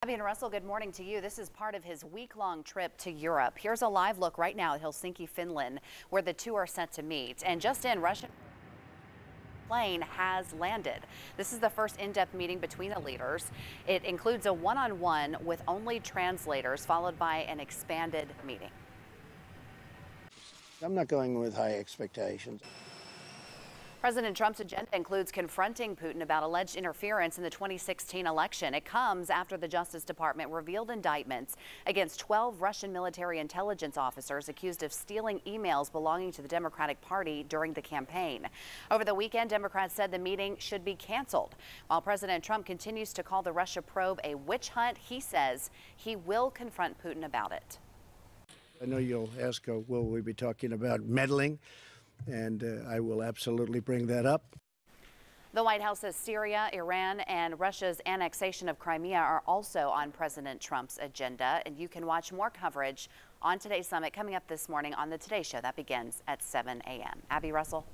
Abby and Russell, good morning to you. This is part of his week-long trip to Europe. Here's a live look right now at Helsinki, Finland, where the two are set to meet. And just in, Russian plane has landed. This is the first in-depth meeting between the leaders. It includes a one-on-one with only translators, followed by an expanded meeting. I'm not going with high expectations. President Trump's agenda includes confronting Putin about alleged interference in the 2016 election. It comes after the Justice Department revealed indictments against 12 Russian military intelligence officers accused of stealing emails belonging to the Democratic Party during the campaign. Over the weekend, Democrats said the meeting should be canceled. While President Trump continues to call the Russia probe a witch hunt, he says he will confront Putin about it. I know you'll ask, will we be talking about meddling? And I will absolutely bring that up. The White House says Syria, Iran, and Russia's annexation of Crimea are also on President Trump's agenda. And you can watch more coverage on today's summit coming up this morning on the Today Show. That begins at 7 a.m. Abby, Russell.